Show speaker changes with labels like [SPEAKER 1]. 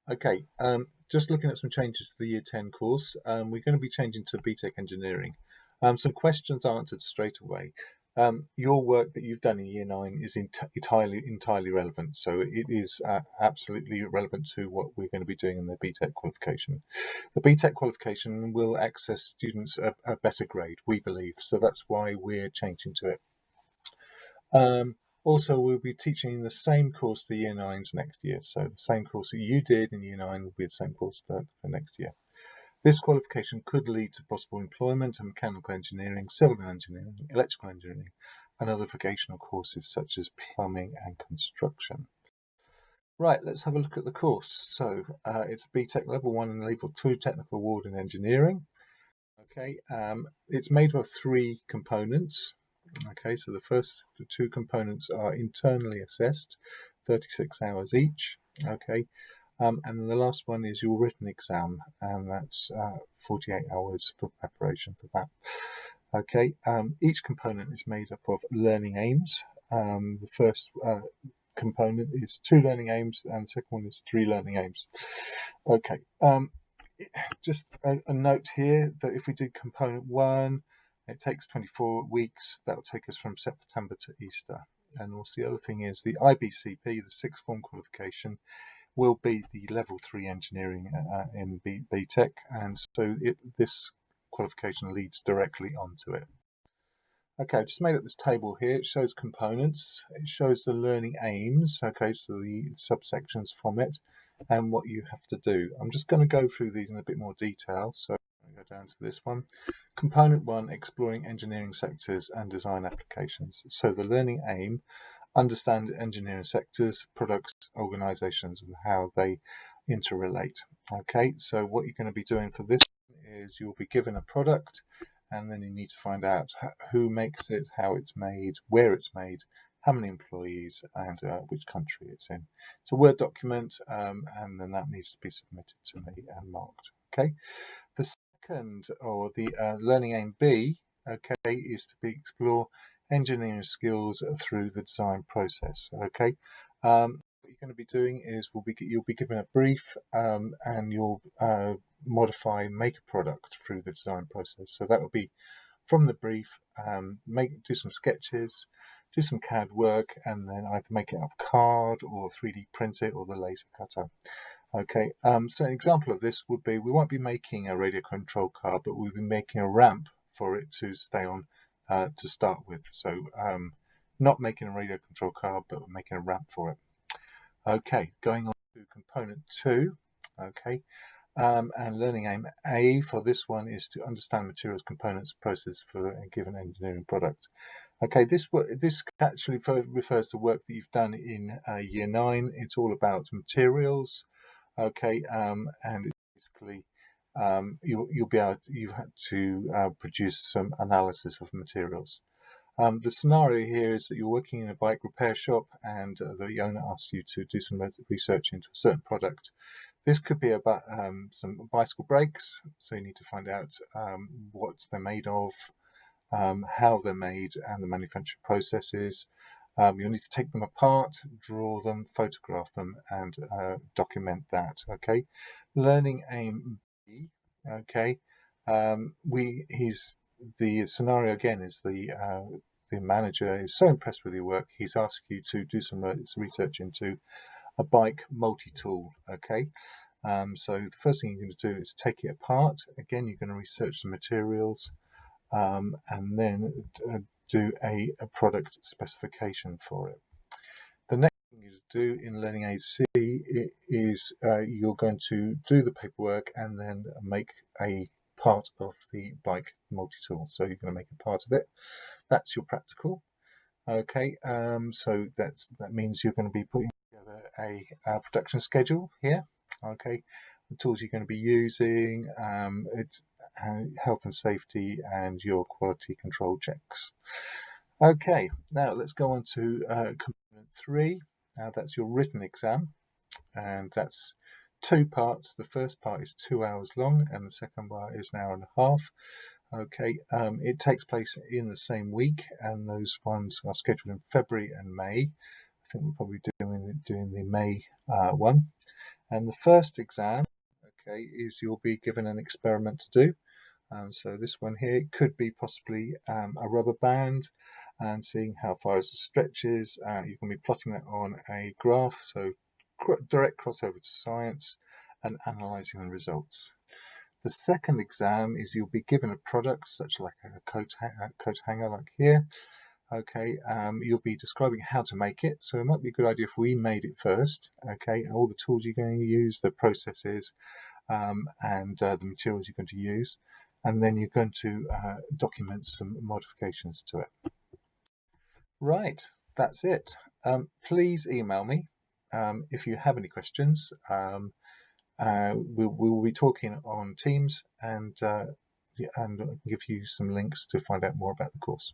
[SPEAKER 1] Okay, just looking at some changes to the Year 10 course, we're going to be changing to Btec Engineering. Some questions answered straight away. Your work that you've done in Year 9 is entirely relevant, so it is absolutely relevant to what we're going to be doing in the Btec qualification. The Btec qualification will access students a better grade, we believe, so that's why we're changing to it. Also, we'll be teaching the same course to Year 9s next year. So the same course that you did in Year 9 will be the same course for next year. This qualification could lead to possible employment in mechanical engineering, civil engineering, electrical engineering, and other vocational courses such as plumbing and construction. Right, let's have a look at the course. So it's a Btec Level 1 and Level 2 Technical Award in Engineering. Okay, it's made of 3 components. Okay, so the two components are internally assessed, 36 hours each. Okay, and then the last one is your written exam, and that's 48 hours for preparation for that. Okay, each component is made up of learning aims. The first component is 2 learning aims, and the second one is 3 learning aims. Okay, just a note here that if we did component 1, it takes 24 weeks. That will take us from September to Easter. And also the other thing is the IBCP, the 6th form qualification, will be the level 3 engineering in Btec, and so this qualification leads directly onto it. Okay, I've just made up this table here. It shows components, it shows the learning aims, okay, so the subsections from it, and what you have to do. I'm just going to go through these in a bit more detail, so I'll go down to this one. Component 1, exploring engineering sectors and design applications. So the learning aim, understand engineering sectors, products, organisations, and how they interrelate. Okay, so what you're going to be doing for this is you'll be given a product, and then you need to find out who makes it, how it's made, where it's made, how many employees, and which country it's in. It's a Word document, and then that needs to be submitted to me and marked. Okay. The second, or the learning aim B, okay, is to explore engineering skills through the design process. Okay. What you're going to be doing is you'll be given a brief, and you'll modify, make a product through the design process. So that will be from the brief, do some sketches, do some CAD work, and then either make it out of card or 3D print it or the laser cutter. Okay, so an example of this would be, we won't be making a radio control car, but we'll be making a ramp for it to stay on to start with. So not making a radio control car, but we're making a ramp for it. Okay, going on to component 2. Okay, and learning aim A for this one is to understand materials, components, process for a given engineering product. Okay, this actually refers to work that you've done in Year 9. It's all about materials. Okay, and basically you had to produce some analysis of materials. The scenario here is that you're working in a bike repair shop, and the owner asks you to do some research into a certain product. This could be about some bicycle brakes, so you need to find out what they're made of, how they're made, and the manufacturing processes. You'll need to take them apart, draw them, photograph them, and document that. Okay, learning aim B. Okay, the scenario again is the manager is so impressed with your work, he's asked you to do some research into a bike multi-tool. Okay, so the first thing you're going to do is take it apart. Again, you're going to research the materials, and then do a product specification for it. The next thing you do in Learning AC is you're going to do the paperwork and then make a part of the bike multi-tool. So you're going to make a part of it. That's your practical. Okay, so that means you're going to be putting together a production schedule here. Okay, the tools you're going to be using, it's health and safety, and your quality control checks. Okay, now let's go on to component 3. That's your written exam, and that's 2 parts. The first part is 2 hours long, and the second part is an hour and a half. Okay, it takes place in the same week, and those ones are scheduled in February and May. think we're probably doing the May one. And the first exam, okay, is you'll be given an experiment to do. So this one here, it could be possibly a rubber band, and seeing how far it stretches. You can be plotting that on a graph, so direct crossover to science, and analysing the results. The second exam is you'll be given a product, such like a coat hanger like here. Okay, you'll be describing how to make it. So it might be a good idea if we made it first. Okay, all the tools you're going to use, the processes, and the materials you're going to use, and then you're going to document some modifications to it. Right, that's it. Please email me if you have any questions. We will be talking on Teams, and give you some links to find out more about the course.